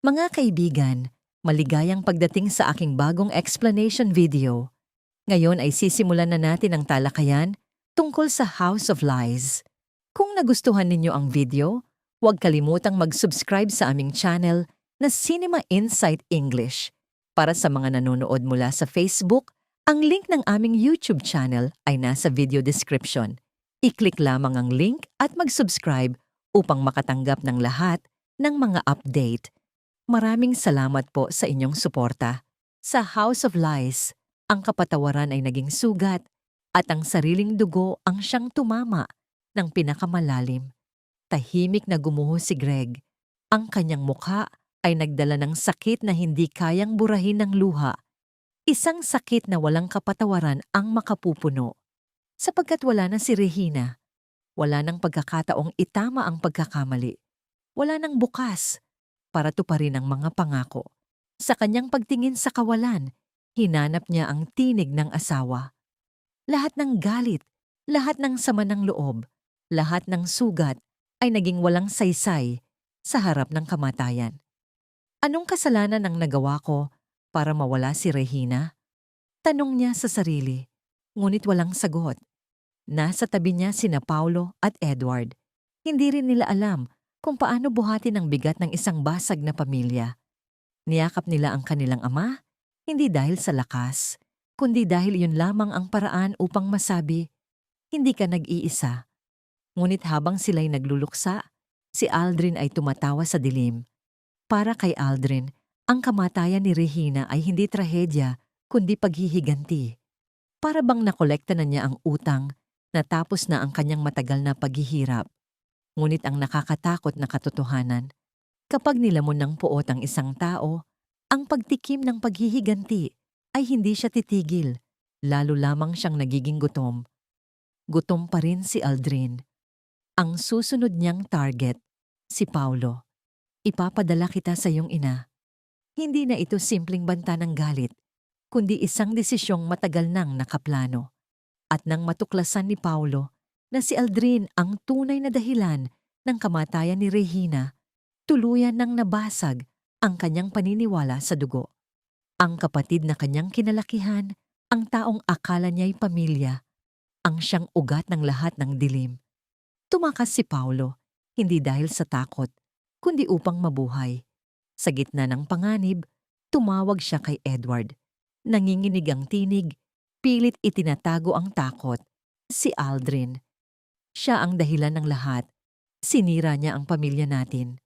Mga kaibigan, maligayang pagdating sa aking bagong explanation video. Ngayon ay sisimulan na natin ang talakayan tungkol sa House of Lies. Kung nagustuhan ninyo ang video, huwag kalimutang mag-subscribe sa aming channel na Cinema Insight English. Para sa mga nanonood mula sa Facebook, ang link ng aming YouTube channel ay nasa video description. I-click lamang ang link at mag-subscribe upang makatanggap ng lahat ng mga update. Maraming salamat po sa inyong suporta. Sa House of Lies, ang kapatawaran ay naging sugat at ang sariling dugo ang siyang tumama ng pinakamalalim. Tahimik na gumuho si Greg. Ang kanyang mukha ay nagdala ng sakit na hindi kayang burahin ng luha. Isang sakit na walang kapatawaran ang makapupuno. Sapagkat wala na si Regina, wala nang pagkakataong itama ang pagkakamali. Wala nang bukas para tuparin ang mga pangako. Sa kanyang pagtingin sa kawalan, hinanap niya ang tinig ng asawa. Lahat ng galit, lahat ng sama ng loob, lahat ng sugat ay naging walang saysay sa harap ng kamatayan. Anong kasalanan ang nagawa ko para mawala si Regina? Tanong niya sa sarili, ngunit walang sagot. Nasa tabi niya sina Paulo at Edward. Hindi rin nila alam kung paano buhatin ang bigat ng isang basag na pamilya. Niyakap nila ang kanilang ama, hindi dahil sa lakas, kundi dahil yun lamang ang paraan upang masabi, hindi ka nag-iisa. Ngunit habang sila'y nagluluksa, si Aldrin ay tumatawa sa dilim. Para kay Aldrin, ang kamatayan ni Regina ay hindi trahedya, kundi paghihiganti. Para bang nakolekta na niya ang utang, natapos na ang kanyang matagal na paghihirap. Ngunit ang nakakatakot na katotohanan, kapag nilamon ng puot ang isang tao, ang pagtikim ng paghihiganti ay hindi siya titigil, lalo lamang siyang nagiging gutom. Gutom pa rin si Aldrin. Ang susunod niyang target, si Paulo. Ipapadala kita sa iyong ina. Hindi na ito simpleng banta ng galit, kundi isang desisyong matagal nang nakaplano. At nang matuklasan ni Paulo na si Aldrin ang tunay na dahilan ng kamatayan ni Regina, tuluyan nang nabasag ang kanyang paniniwala sa dugo. Ang kapatid na kanyang kinalakihan, ang taong akala niya'y pamilya, ang siyang ugat ng lahat ng dilim. Tumakas si Paulo, hindi dahil sa takot, kundi upang mabuhay. Sa gitna ng panganib, tumawag siya kay Edward. Nanginginig ang tinig, pilit itinatago ang takot. Si Aldrin. Siya ang dahilan ng lahat. Sinira niya ang pamilya natin.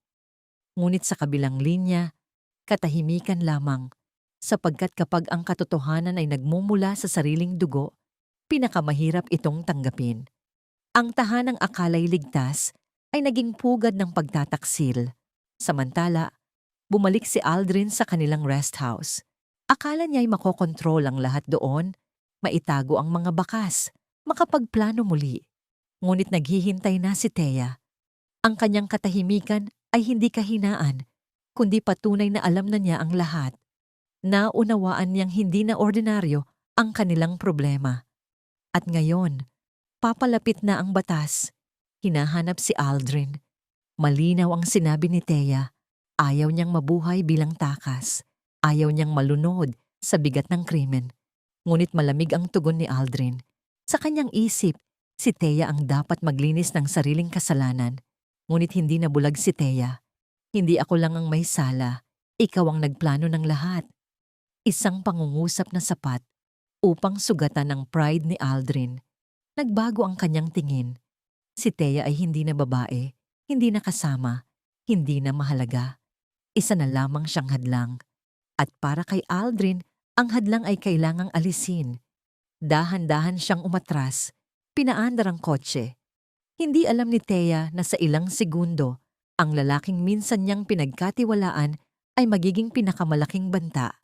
Ngunit sa kabilang linya, katahimikan lamang, sapagkat kapag ang katotohanan ay nagmumula sa sariling dugo, pinakamahirap itong tanggapin. Ang tahanang akala'y ligtas ay naging pugad ng pagtataksil. Samantala, bumalik si Aldrin sa kanilang rest house. Akala niya'y makokontrol ang lahat doon, maitago ang mga bakas, makapagplano muli. Ngunit naghihintay na si Thea. Ang kanyang katahimikan ay hindi kahinaan, kundi patunay na alam na niya ang lahat. Naunawaan niyang hindi na ordinaryo ang kanilang problema. At ngayon, papalapit na ang batas. Hinahanap si Aldrin. Malinaw ang sinabi ni Thea. Ayaw niyang mabuhay bilang takas. Ayaw niyang malunod sa bigat ng krimen. Ngunit malamig ang tugon ni Aldrin. Sa kanyang isip, si Thea ang dapat maglinis ng sariling kasalanan. Ngunit hindi nabulag si Thea. Hindi ako lang ang may sala. Ikaw ang nagplano ng lahat. Isang pangungusap na sapat upang sugatan ang pride ni Aldrin. Nagbago ang kanyang tingin. Si Thea ay hindi na babae, hindi na kasama, hindi na mahalaga. Isa na lamang siyang hadlang. At para kay Aldrin, ang hadlang ay kailangang alisin. Dahan-dahan siyang umatras. Pinaandar ang kotse. Hindi alam ni Thea na sa ilang segundo, ang lalaking minsan niyang pinagkatiwalaan ay magiging pinakamalaking banta.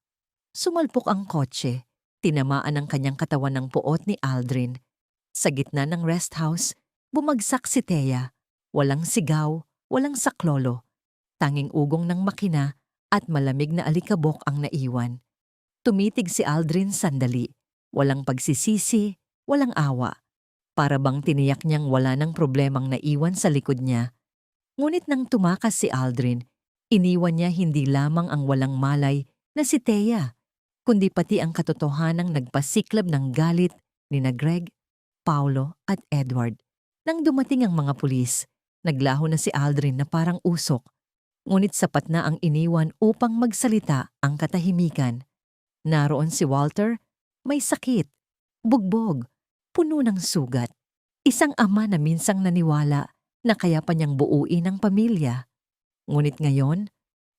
Sumalpok ang kotse. Tinamaan ang kanyang katawan ng puot ni Aldrin. Sa gitna ng rest house, bumagsak si Thea. Walang sigaw, walang saklolo. Tanging ugong ng makina at malamig na alikabok ang naiwan. Tumitig si Aldrin sandali. Walang pagsisisi, walang awa. Para bang tiniyak niyang wala ng problemang naiwan sa likod niya. Ngunit nang tumakas si Aldrin, Iniwan niya hindi lamang ang walang malay na si Thea, kundi pati ang katotohanang nagpasiklab ng galit ni na Greg, Paulo at Edward. Nang dumating ang mga pulis, naglaho na si Aldrin na parang usok, ngunit sapat na ang iniwan upang magsalita ang katahimikan. Naroon si Walter, may sakit, bugbog, puno ng sugat. Isang ama na minsang naniwala na kaya pa niyang buuin ang pamilya. Ngunit ngayon,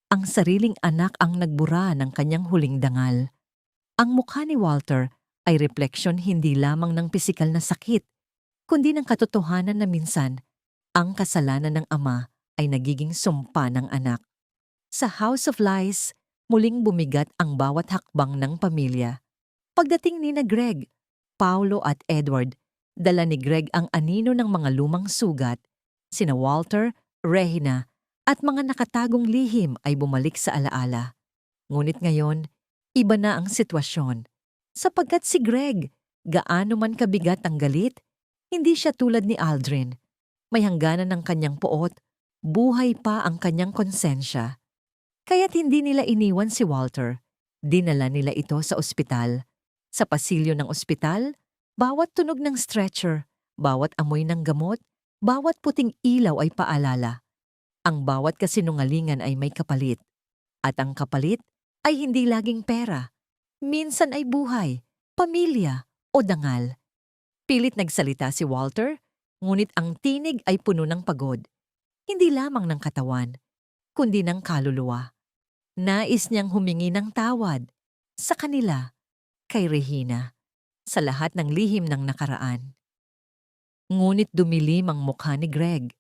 ang sariling anak ang nagbura ng kanyang huling dangal. Ang mukha ni Walter ay refleksyon hindi lamang ng pisikal na sakit, kundi ng katotohanan na minsan, ang kasalanan ng ama ay nagiging sumpa ng anak. Sa House of Lies, muling bumigat ang bawat hakbang ng pamilya. Pagdating ni na Greg, Paulo at Edward, dala ni Greg ang anino ng mga lumang sugat. Sina Walter, Regina, at mga nakatagong lihim ay bumalik sa alaala. Ngunit ngayon, iba na ang sitwasyon. Sapagkat si Greg, gaano man kabigat ang galit, hindi siya tulad ni Aldrin. May hangganan ng kanyang poot, buhay pa ang kanyang konsensya. Kaya't hindi nila iniwan si Walter. Dinala nila ito sa ospital. Sa pasilyo ng ospital, bawat tunog ng stretcher, bawat amoy ng gamot, bawat puting ilaw ay paalala. Ang bawat kasinungalingan ay may kapalit. At ang kapalit ay hindi laging pera. Minsan ay buhay, pamilya o dangal. Pilit nagsalita si Walter, ngunit ang tinig ay puno ng pagod. Hindi lamang ng katawan, kundi ng kaluluwa. Nais niyang humingi ng tawad sa kanila, kay Regina, sa lahat ng lihim ng nakaraan. Ngunit dumilim ang mukha ni Greg.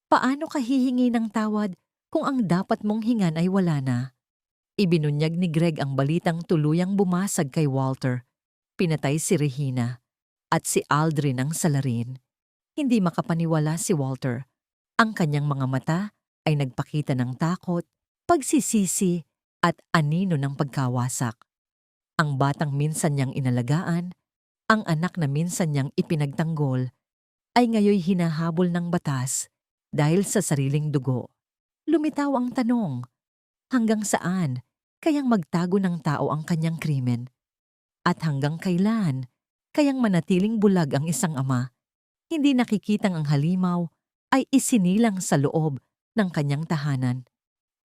Paano ka hihingi ng tawad kung ang dapat mong hingan ay wala na? Ibinunyag ni Greg ang balitang tuluyang bumasag kay Walter. Pinatay si Regina at si Aldrin ang salarin. Hindi makapaniwala si Walter. Ang kanyang mga mata ay nagpakita ng takot, pagsisisi at anino ng pagkawasak. Ang batang minsan niyang inalagaan, ang anak na minsan niyang ipinagtanggol, ay ngayoy hinahabol ng batas dahil sa sariling dugo. Lumitaw ang tanong, hanggang saan kayang magtago ng tao ang kanyang krimen? At hanggang kailan kayang manatiling bulag ang isang ama? Hindi nakikitang ang halimaw ay isinilang sa loob ng kanyang tahanan.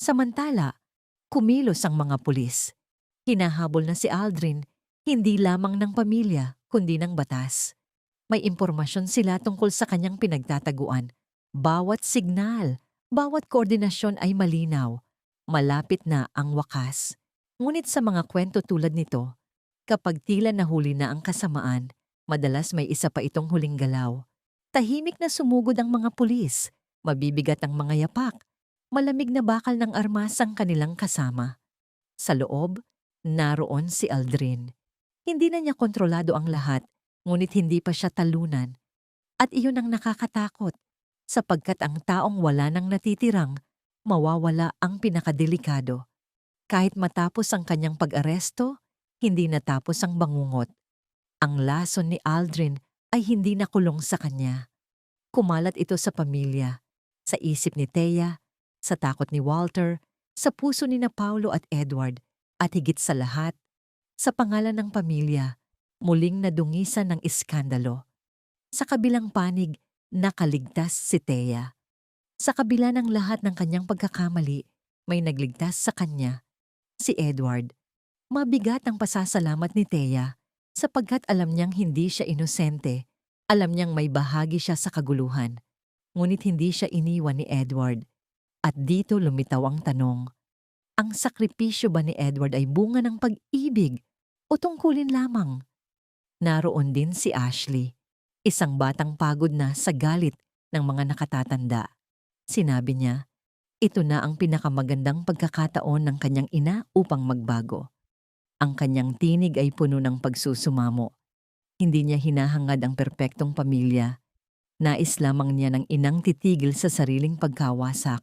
Samantala, kumilos ang mga pulis. Hinahabol na si Aldrin, hindi lamang ng pamilya, kundi ng batas. May impormasyon sila tungkol sa kanyang pinagtataguan. Bawat signal, bawat koordinasyon ay malinaw. Malapit na ang wakas. Ngunit sa mga kwento tulad nito, kapag tila nahuli na ang kasamaan, madalas may isa pa itong huling galaw. Tahimik na sumugod ang mga pulis, mabibigat ang mga yapak, malamig na bakal ng armas ang kanilang kasama. Sa loob, naroon si Aldrin. Hindi na niya kontrolado ang lahat, ngunit hindi pa siya talunan. At iyon ang nakakatakot, sapagkat ang taong wala nang natitirang, mawawala ang pinakadelikado. Kahit matapos ang kanyang pag-aresto, hindi natapos ang bangungot. Ang lason ni Aldrin ay hindi nakulong sa kanya. Kumalat ito sa pamilya, sa isip ni Thea, sa takot ni Walter, sa puso ni na Paulo at Edward, at higit sa lahat, sa pangalan ng pamilya, muling nadungisan ng iskandalo. Sa kabilang panig, nakaligtas si Thea. Sa kabila ng lahat ng kanyang pagkakamali, may nagligtas sa kanya, si Edward. Mabigat ang pasasalamat ni Thea sapagkat alam niyang hindi siya inosente, alam niyang may bahagi siya sa kaguluhan. Ngunit hindi siya iniwan ni Edward. At dito lumitaw ang tanong, ang sakripisyo ba ni Edward ay bunga ng pag-ibig o tungkulin lamang? Naroon din si Ashley, isang batang pagod na sa galit ng mga nakatatanda. Sinabi niya, ito na ang pinakamagandang pagkakataon ng kanyang ina upang magbago. Ang kanyang tinig ay puno ng pagsusumamo. Hindi niya hinahangad ang perpektong pamilya. Nais lamang niya ng inang titigil sa sariling pagkawasak.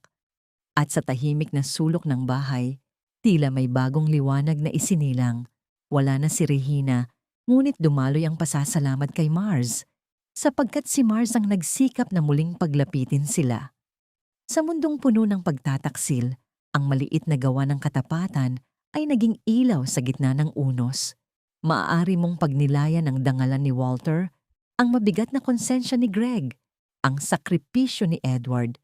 At sa tahimik na sulok ng bahay, tila may bagong liwanag na isinilang. Wala na si Regina, ngunit dumaloy ang pasasalamat kay Mars, sapagkat si Mars ang nagsikap na muling paglapitin sila. Sa mundong puno ng pagtataksil, Ang maliit na gawa ng katapatan ay naging ilaw sa gitna ng unos. Maaari mong pagnilayan ng dangalan ni Walter, ang mabigat na konsensya ni Greg, ang sakripisyo ni Edward,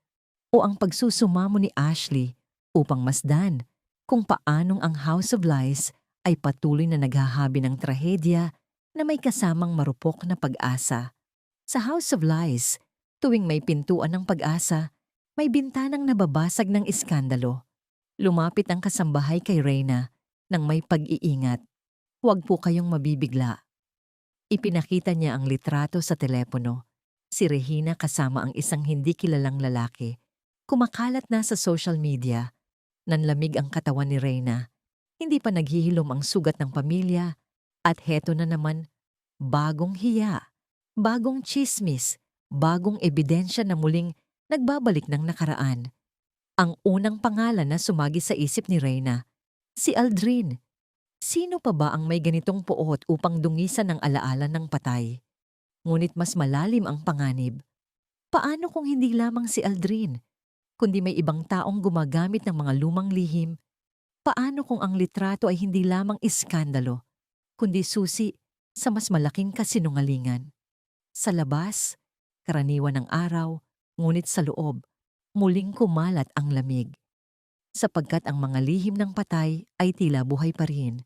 o ang pagsusumamo ni Ashley upang masdan kung paanong ang House of Lies ay patuloy na naghahabi ng trahedya na may kasamang marupok na pag-asa. Sa House of Lies, tuwing may pintuan ng pag-asa, may bintanang nababasag ng iskandalo. Lumapit ang kasambahay kay Reyna nang may pag-iingat. Huwag po kayong mabibigla. Ipinakita niya ang litrato sa telepono. Si Regina kasama ang isang hindi kilalang lalaki. Kumakalat na sa social media. Nanlamig ang katawan ni Reyna. Hindi pa naghihilom ang sugat ng pamilya. At heto na naman, bagong hiya, bagong tsismis, bagong ebidensya na muling nagbabalik ng nakaraan. Ang unang pangalan na sumagi sa isip ni Reyna, si Aldrin. Sino pa ba ang may ganitong puot upang dungisan ng alaala ng patay? Ngunit mas malalim ang panganib. Paano kung hindi lamang si Aldrin, kundi may ibang taong gumagamit ng mga lumang lihim? Paano kung ang litrato ay hindi lamang iskandalo, kundi susi sa mas malaking kasinungalingan? Sa labas, karaniwan ng araw, ngunit sa loob, muling kumalat ang lamig. Sapagkat ang mga lihim ng patay ay tila buhay pa rin.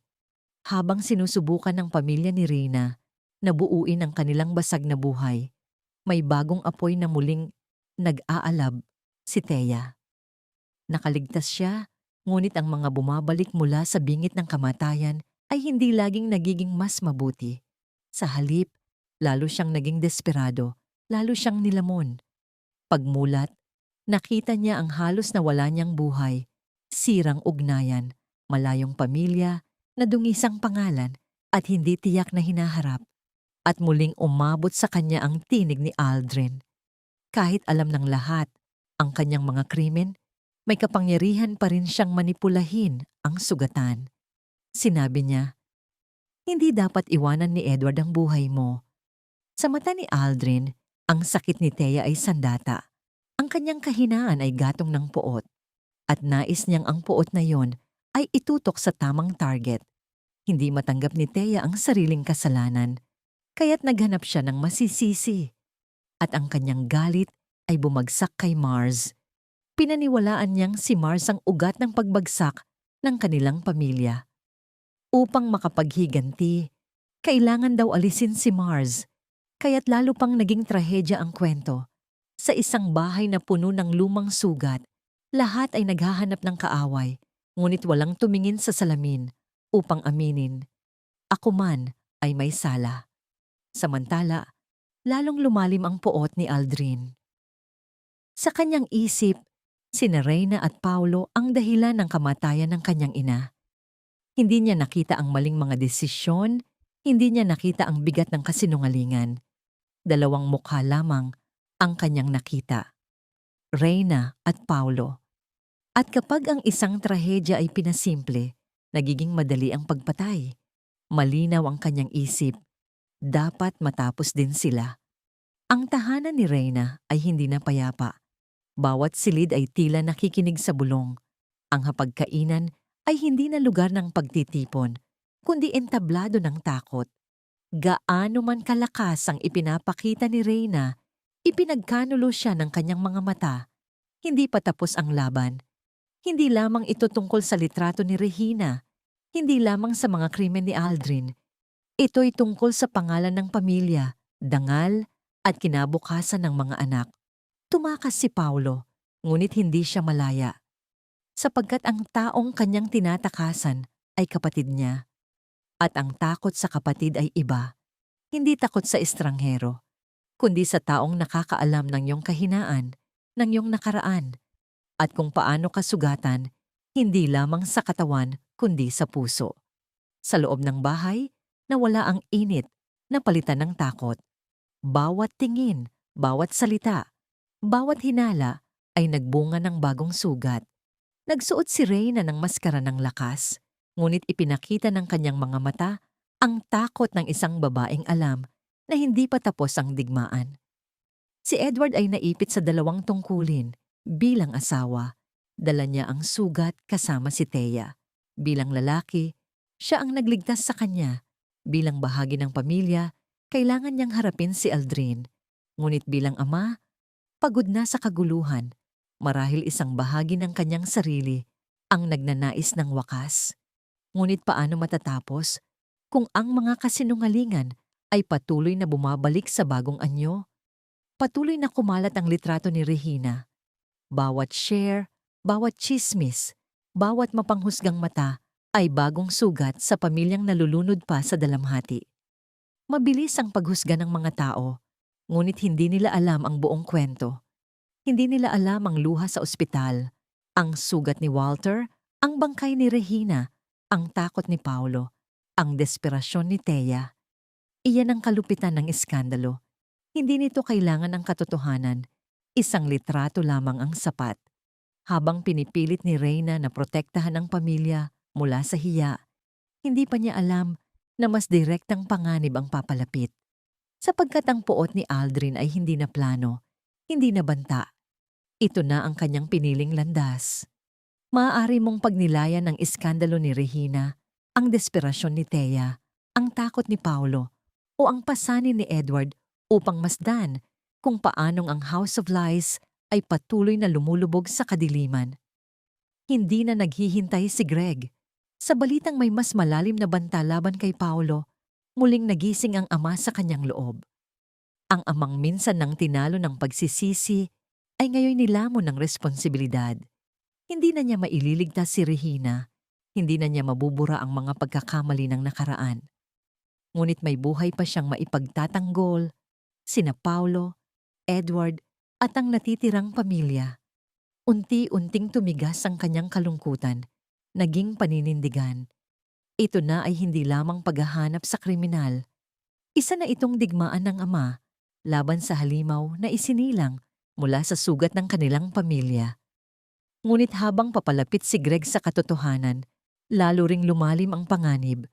Habang sinusubukan ng pamilya ni Reyna na buuin ang kanilang basag na buhay, may bagong apoy na muling nag-aalab, si Thea. Nakaligtas siya, ngunit ang mga bumabalik mula sa bingit ng kamatayan ay hindi laging nagiging mas mabuti. Sa halip, lalo siyang naging desperado, lalo siyang nilamon. Pagmulat, nakita niya ang halos na wala niyang buhay, sirang ugnayan, malayong pamilya, nadungisang pangalan at hindi tiyak na hinaharap. At muling umabot sa kanya ang tinig ni Aldrin. Kahit alam ng lahat ang kanyang mga krimen, may kapangyarihan pa rin siyang manipulahin ang sugatan. Sinabi niya, "Hindi dapat iwanan ni Edward ang buhay mo." Sa mata ni Aldrin, ang sakit ni Thea ay sandata. Ang kanyang kahinaan ay gatong ng puot. At nais niyang ang puot na yon ay itutok sa tamang target. Hindi matanggap ni Thea ang sariling kasalanan, kaya't naghanap siya ng masisisi. At ang kanyang galit ay bumagsak kay Mars. Pinaniwalaan niyang si Mars ang ugat ng pagbagsak ng kanilang pamilya. Upang makapaghiganti, kailangan daw alisin si Mars, kaya't lalo pang naging trahedya ang kwento. Sa isang bahay na puno ng lumang sugat, lahat ay naghahanap ng kaaway, ngunit walang tumingin sa salamin upang aminin, "Ako man ay may sala." Samantala, lalong lumalim ang puot ni Aldrin. Sa kanyang isip, sina Reyna at Paulo ang dahilan ng kamatayan ng kanyang ina. Hindi niya nakita ang maling mga desisyon, hindi niya nakita ang bigat ng kasinungalingan. Dalawang mukha lamang ang kanyang nakita, Reyna at Paulo. At kapag ang isang trahedya ay pinasimple, nagiging madali ang pagpatay. Malinaw ang kanyang isip, dapat matapos din sila. Ang tahanan ni Reyna ay hindi na payapa. Bawat silid ay tila nakikinig sa bulong. Ang hapagkainan ay hindi na lugar ng pagtitipon, kundi entablado ng takot. Gaano man kalakas ang ipinapakita ni Reyna, ipinagkanulo siya ng kanyang mga mata. Hindi pa tapos ang laban. Hindi lamang ito tungkol sa litrato ni Regina, hindi lamang sa mga krimen ni Aldrin. Ito'y tungkol sa pangalan ng pamilya, dangal, at kinabukasan ng mga anak. Tumakas si Paulo, ngunit hindi siya malaya. Sapagkat ang taong kanyang tinatakasan ay kapatid niya. At ang takot sa kapatid ay iba. Hindi takot sa estranghero, kundi sa taong nakakaalam ng iyong kahinaan, ng iyong nakaraan, at kung paano ka sugatan, hindi lamang sa katawan kundi sa puso. Sa loob ng bahay, nawala ang init, napalitan ng takot. Bawat tingin, bawat salita, bawat hinala ay nagbunga ng bagong sugat. Nagsuot si Reyna ng maskara ng lakas, ngunit ipinakita ng kanyang mga mata ang takot ng isang babaeng alam na hindi pa tapos ang digmaan. Si Edward ay naipit sa dalawang tungkulin bilang asawa, Dala niya ang sugat kasama si Thea. Bilang lalaki, siya ang nagligtas sa kanya. Bilang bahagi ng pamilya, kailangan niyang harapin si Aldrin. Ngunit bilang ama, pagod na sa kaguluhan. Marahil isang bahagi ng kanyang sarili ang nagnanais ng wakas. Ngunit paano matatapos kung ang mga kasinungalingan ay patuloy na bumabalik sa bagong anyo? Patuloy na kumalat ang litrato ni Regina. Bawat share, bawat chismis, bawat mapanghusgang mata ay bagong sugat sa pamilyang nalulunod pa sa dalamhati. Mabilis ang paghusga ng mga tao, ngunit hindi nila alam ang buong kwento. Hindi nila alam ang luha sa ospital, ang sugat ni Walter, ang bangkay ni Regina, ang takot ni Paulo, ang desperasyon ni Thea. Iyan ang kalupitan ng iskandalo. Hindi nito kailangan ng katotohanan. Isang litrato lamang ang sapat. Habang pinipilit ni Reyna na protektahan ang pamilya mula sa hiya, hindi pa niya alam na mas direktang panganib ang papalapit. Sapagkat ang puot ni Aldrin ay hindi na plano, hindi na banta. Ito na ang kanyang piniling landas. Maaari mong pagnilayan ng iskandalo ni Regina, ang desperasyon ni Thea, ang takot ni Paulo, o ang pasanin ni Edward upang masdan kung paanong ang House of Lies ay patuloy na lumulubog sa kadiliman. Hindi na naghihintay si Greg. Sa balitang may mas malalim na banta laban kay Paulo, muling nagising ang ama sa kanyang loob. Ang amang minsan nang tinalo ng pagsisisi ay ngayon nilamon ng responsibilidad. Hindi na niya maililigtas si Regina, hindi na niya mabubura ang mga pagkakamali ng nakaraan. Ngunit may buhay pa siyang maipagtatanggol, sina Paulo, Edward, at ang natitirang pamilya. Unti-unting tumigas ang kanyang kalungkutan, naging paninindigan. Ito na ay hindi lamang paghahanap sa kriminal. Isa na itong digmaan ng ama laban sa halimaw na isinilang mula sa sugat ng kanilang pamilya. Ngunit habang papalapit si Greg sa katotohanan, lalo ring lumalim ang panganib,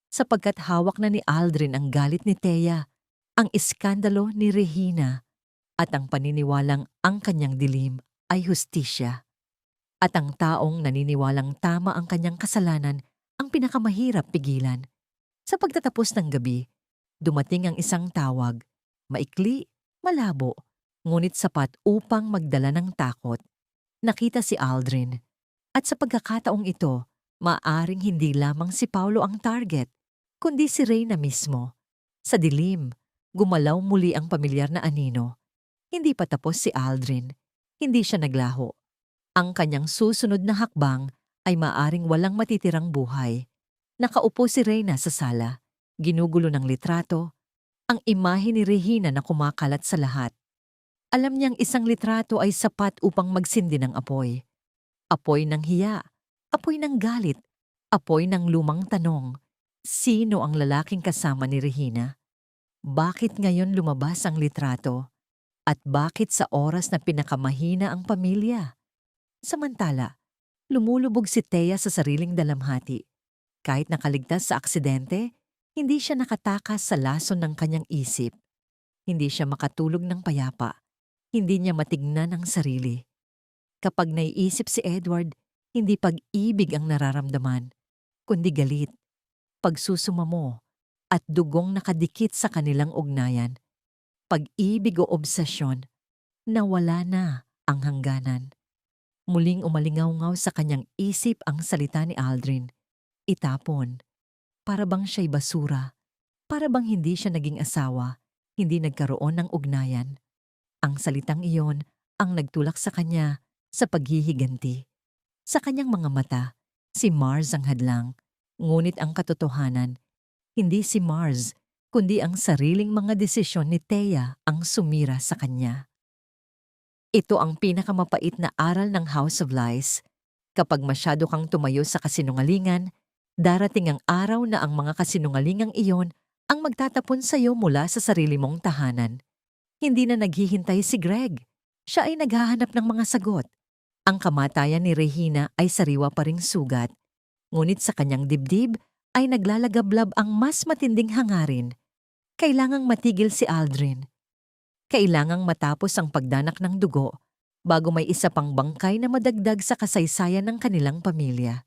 sapagkat hawak na ni Aldrin ang galit ni Thea, ang iskandalo ni Regina, at ang paniniwalang ang kanyang dilim ay hustisya. At ang taong naniniwalang tama ang kanyang kasalanan ang pinakamahirap pigilan. Sa pagtatapos ng gabi, dumating ang isang tawag, maikli, malabo, ngunit sapat upang magdala ng takot. Nakita si Aldrin, at sa pagkakataong ito, maaring hindi lamang si Paulo ang target, kundi si Reyna mismo. Sa dilim, gumalaw muli ang pamilyar na anino. Hindi pa tapos si Aldrin, hindi siya naglaho. Ang kanyang susunod na hakbang ay maaring walang matitirang buhay. Nakaupo si Reyna sa sala, ginugulo ng litrato, ang imahe ni Regina na kumakalat sa lahat. Alam niyang isang litrato ay sapat upang magsindi ng apoy. Apoy ng hiya, apoy ng galit, apoy ng lumang tanong. Sino ang lalaking kasama ni Regina? Bakit ngayon lumabas ang litrato? At bakit sa oras na pinakamahina ang pamilya? Samantala, lumulubog si Thea sa sariling dalamhati. Kahit nakaligtas sa aksidente, hindi siya nakatakas sa lason ng kanyang isip. Hindi siya makatulog ng payapa. Hindi niya matignan ang sarili. Kapag naiisip si Edward, hindi pag-ibig ang nararamdaman, kundi galit, pagsusumamo, at dugong nakadikit sa kanilang ugnayan. Pag-ibig o obsesyon, nawala na ang hangganan. Muling umalingaw-ngaw sa kanyang isip ang salita ni Aldrin. Itapon. Para bang siya'y basura. Para bang hindi siya naging asawa, hindi nagkaroon ng ugnayan. Ang salitang iyon ang nagtulak sa kanya sa paghihiganti. Sa kanyang mga mata, si Mars ang hadlang. Ngunit ang katotohanan, hindi si Mars, kundi ang sariling mga desisyon ni Thea ang sumira sa kanya. Ito ang pinakamapait na aral ng House of Lies. Kapag masyado kang tumayo sa kasinungalingan, darating ang araw na ang mga kasinungalingang iyon ang magtatapon sa iyo mula sa sarili mong tahanan. Hindi na naghihintay si Greg. Siya ay naghahanap ng mga sagot. Ang kamatayan ni Regina ay sariwa pa ring sugat. Ngunit sa kanyang dibdib ay naglalagablab ang mas matinding hangarin. Kailangang matigil si Aldrin. Kailangang matapos ang pagdanak ng dugo, bago may isa pang bangkay na madagdag sa kasaysayan ng kanilang pamilya.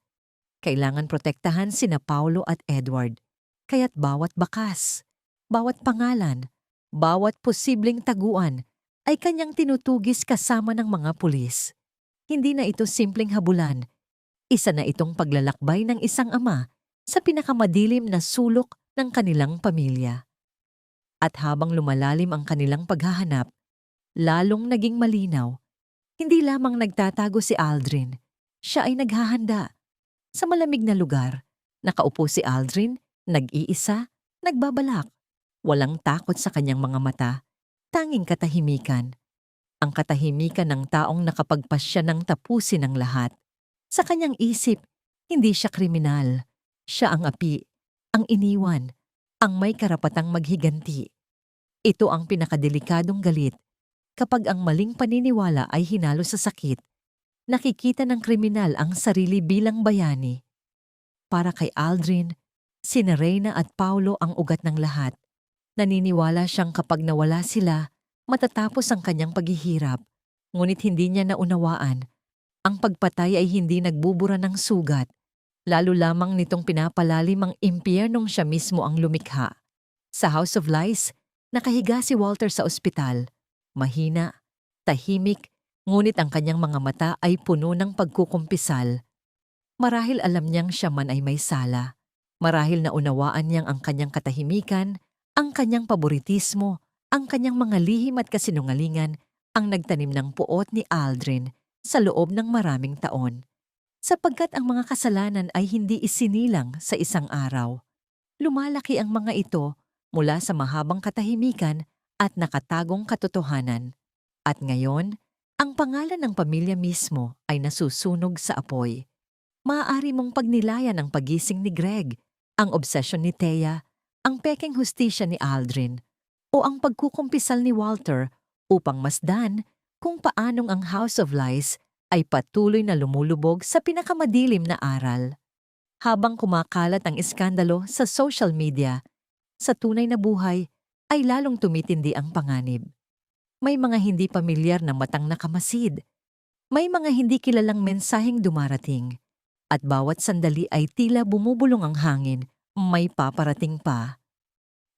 Kailangan protektahan sina Paulo at Edward, kaya't bawat bakas, bawat pangalan, bawat posibleng taguan ay kanyang tinutugis kasama ng mga pulis. Hindi na ito simpleng habulan, isa na itong paglalakbay ng isang ama sa pinakamadilim na sulok ng kanilang pamilya. At habang lumalalim ang kanilang paghahanap, lalong naging malinaw. Hindi lamang nagtatago si Aldrin, siya ay naghahanda. Sa malamig na lugar, nakaupo si Aldrin, nag-iisa, nagbabalak. Walang takot sa kanyang mga mata, tanging katahimikan. Ang katahimikan ng taong nakapagpasya ng tapusin ang lahat. Sa kanyang isip, hindi siya kriminal. Siya ang api, ang iniwan, ang may karapatang maghiganti. Ito ang pinakadelikadong galit. Kapag ang maling paniniwala ay hinalo sa sakit, nakikita ng kriminal ang sarili bilang bayani. Para kay Aldrin, sina Reyna at Paulo ang ugat ng lahat. Naniniwala siyang kapag nawala sila, matatapos ang kanyang paghihirap. Ngunit hindi niya naunawaan. Ang pagpatay ay hindi nagbubura ng sugat. Lalo lamang nitong pinapalalim ang impyernong siya mismo ang lumikha. Sa House of Lies, nakahiga si Walter sa ospital. Mahina, tahimik, ngunit ang kanyang mga mata ay puno ng pagkukumpisal. Marahil alam niyang siya man ay may sala. Marahil naunawaan niyang ang kanyang katahimikan, ang kanyang paboritismo, ang kanyang mga lihim at kasinungalingan ang nagtanim ng puot ni Aldrin sa loob ng maraming taon. Sapagkat ang mga kasalanan ay hindi isinilang sa isang araw. Lumalaki ang mga ito mula sa mahabang katahimikan at nakatagong katotohanan. At ngayon, ang pangalan ng pamilya mismo ay nasusunog sa apoy. Maaari mong pagnilayan ang pagising ni Greg, ang obsesyon ni Thea, ang pekeng hustisya ni Aldrin, o ang pagkukumpisal ni Walter upang masdan kung paanong ang House of Lies ay patuloy na lumulubog sa pinakamadilim na aral. Habang kumakalat ang iskandalo sa social media, sa tunay na buhay ay lalong tumitindi ang panganib. May mga hindi pamilyar na matang nakamasid. May mga hindi kilalang mensaheng dumarating. At bawat sandali ay tila bumubulong ang hangin, may paparating pa.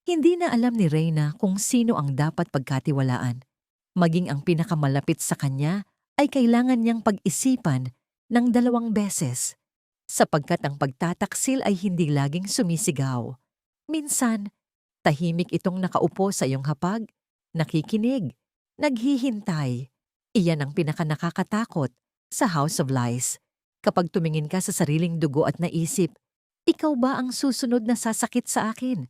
Hindi na alam ni Reyna kung sino ang dapat pagkatiwalaan. Maging ang pinakamalapit sa kanya ay kailangan niyang pag-isipan ng 2 beses. Sapagkat ang pagtataksil ay hindi laging sumisigaw. Minsan, tahimik itong nakaupo sa iyong hapag, nakikinig, naghihintay. Iyan ang pinakanakakatakot sa House of Lies. Kapag tumingin ka sa sariling dugo at naisip, ikaw ba ang susunod na sasakit sa akin?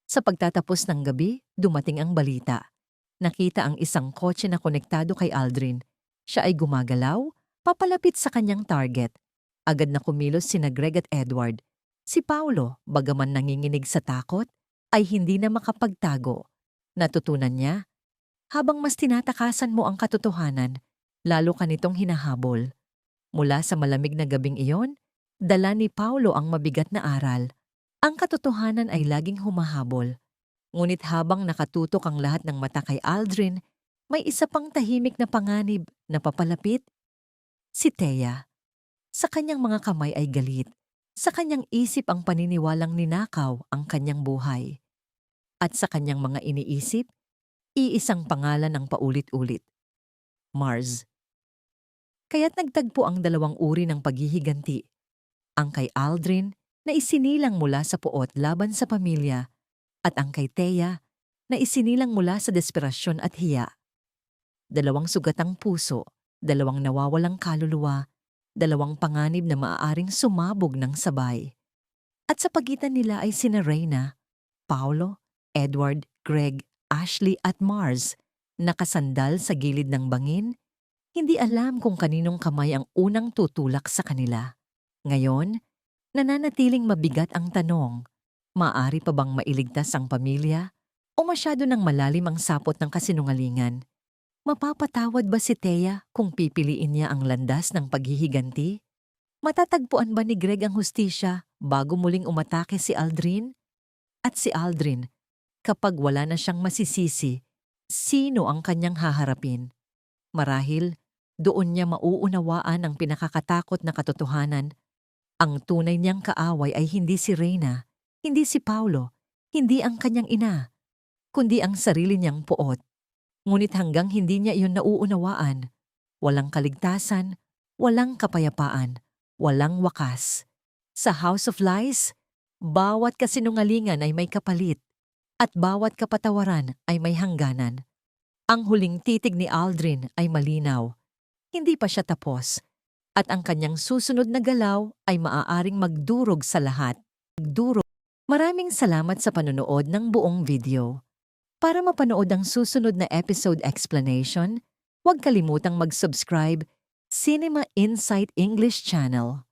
Sa pagtatapos ng gabi, dumating ang balita. Nakita ang isang kotse na konektado kay Aldrin. Siya ay gumagalaw, papalapit sa kanyang target. Agad na kumilos sina Greg at Edward. Si Paulo, bagaman nanginginig sa takot, ay hindi na makapagtago. Natutunan niya, habang mas tinatakasan mo ang katotohanan, lalo ka nitong hinahabol. Mula sa malamig na gabing iyon, dala ni Paulo ang mabigat na aral. Ang katotohanan ay laging humahabol. Ngunit habang nakatutok ang lahat ng mata kay Aldrin, may isa pang tahimik na panganib na papalapit. Si Thea. Sa kanyang mga kamay ay galit. Sa kanyang isip ang paniniwalang ninakaw ang kanyang buhay. At sa kanyang mga iniisip, iisang pangalan ang paulit-ulit. Mars. Kaya't nagtagpo ang 2 uri ng paghihiganti. Ang kay Aldrin na isinilang mula sa puot laban sa pamilya at ang kay Thea na isinilang mula sa desperasyon at hiya. 2 sugatang puso, 2 nawawalang kaluluwa, 2 panganib na maaaring sumabog ng sabay. At sa pagitan nila ay sina Reyna, Paulo, Edward, Greg, Ashley at Mars, nakasandal sa gilid ng bangin, hindi alam kung kaninong kamay ang unang tutulak sa kanila. Ngayon, nananatiling mabigat ang tanong, maaari pa bang mailigtas ang pamilya o masyado nang malalim ang sapot ng kasinungalingan? Mapapatawad ba si Thea kung pipiliin niya ang landas ng paghihiganti? Matatagpuan ba ni Greg ang hustisya bago muling umatake si Aldrin? At si Aldrin, kapag wala na siyang masisisi, sino ang kanyang haharapin? Marahil, Doon niya mauunawaan ang pinakakatakot na katotohanan. Ang tunay niyang kaaway ay hindi si Reyna, hindi si Paulo, hindi ang kanyang ina, kundi ang sarili niyang puot. Ngunit hanggang hindi niya iyon nauunawaan, walang kaligtasan, walang kapayapaan, walang wakas. Sa House of Lies, bawat kasinungalingan ay may kapalit at bawat kapatawaran ay may hangganan. Ang huling titig ni Aldrin ay malinaw. Hindi pa siya tapos at ang kanyang susunod na galaw ay maaaring magdurog sa lahat. Magdurog. Maraming salamat sa panonood ng buong video. Para mapanood ang susunod na episode explanation, huwag kalimutang mag-subscribe Cinema Insight English Channel.